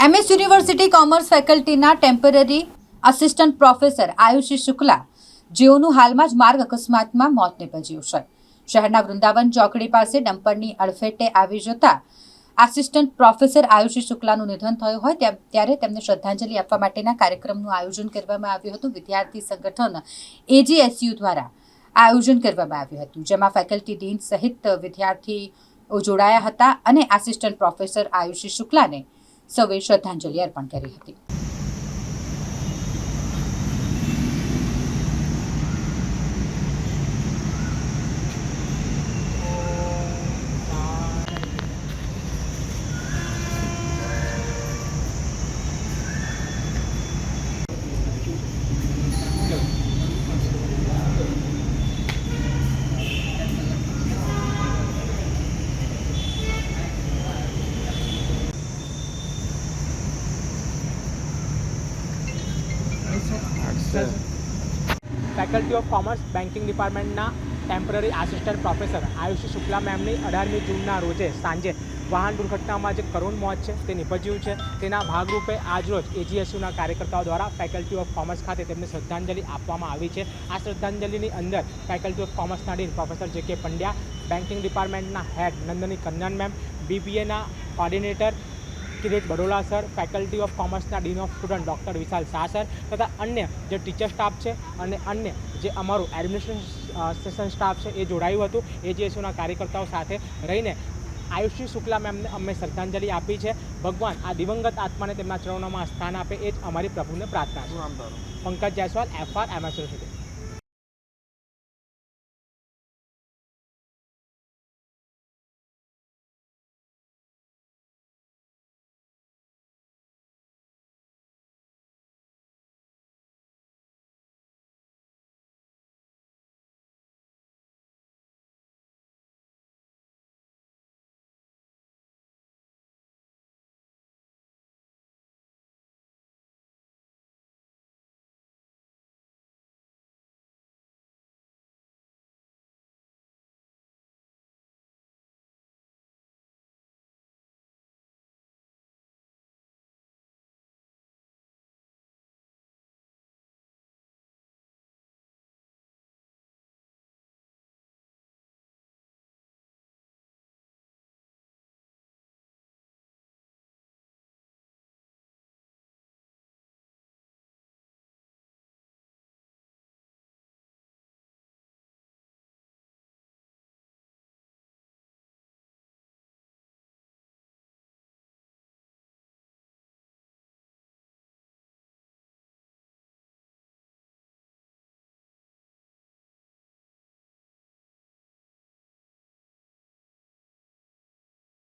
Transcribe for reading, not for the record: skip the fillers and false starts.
MS university commerce ફેકલ્ટીના temporary assistant professor Ayushi Shukla, જેઓનું હાલમાં જ માર્ગ અકસ્માતમાં મોત નીપજ્યું છે. શહેરના વૃંદાવન ચોકડી પાસે ડમ્પરની અડફેટે આવી જતા આસિસ્ટન્ટ પ્રોફેસર આયુષી શુક્લાનું નિધન થયું હોય ત્યારે તેમને શ્રદ્ધાંજલિ આપવા માટેના કાર્યક્રમનું આયોજન કરવામાં આવ્યું હતું. વિદ્યાર્થી સંગઠન AGSU દ્વારા આયોજન કરવામાં આવ્યું હતું, જેમાં ફેકલ્ટી ડીન સહિત વિદ્યાર્થીઓ જોડાયા હતા અને આસિસ્ટન્ટ પ્રોફેસર આયુષી શુક્લાને સૌએ શ્રદ્ધાંજલિ અર્પણ કરી હતી. ફેકલ્ટી ઓફ કોમર્સ બેન્કિંગ ડિપાર્ટમેન્ટના temporary assistant professor Ayushi Shukla મેમની 18મી જૂનના રોજે સાંજે વાહન દુર્ઘટનામાં જે કરુણ મોત છે તે નિપજ્યું છે. તેના ભાગરૂપે આજરોજ AGSUના કાર્યકર્તાઓ દ્વારા ફેકલ્ટી ઓફ કોમર્સ ખાતે તેમને શ્રદ્ધાંજલિ આપવામાં આવી છે. આ શ્રદ્ધાંજલિની અંદર ફેકલ્ટી ઓફ કોમર્સના dean professor JK Pandya, banking ડિપાર્ટમેન્ટના હેડ નંદની કન્નન મેમ, BBAના coordinator Kirit Badola sir, faculty of કોમર્સના dean of student doctor Vishal Shah sir તથા અન્ય જે ટીચર સ્ટાફ છે અને અન્ય જે અમારું એડમિનિસ્ટ્રેશન સ્ટાફ છે એ જોડાયું હતું. AGSUના કાર્યકર્તાઓ સાથે રહીને આયુષી શુક્લા મેમને અમે શ્રદ્ધાંજલિ આપી છે. ભગવાન આ દિવંગત આત્માને તેમના ચરણોમાં સ્થાન આપે એ જ અમારી પ્રભુને પ્રાર્થના છે. Pankaj Jaiswal, FR MS university.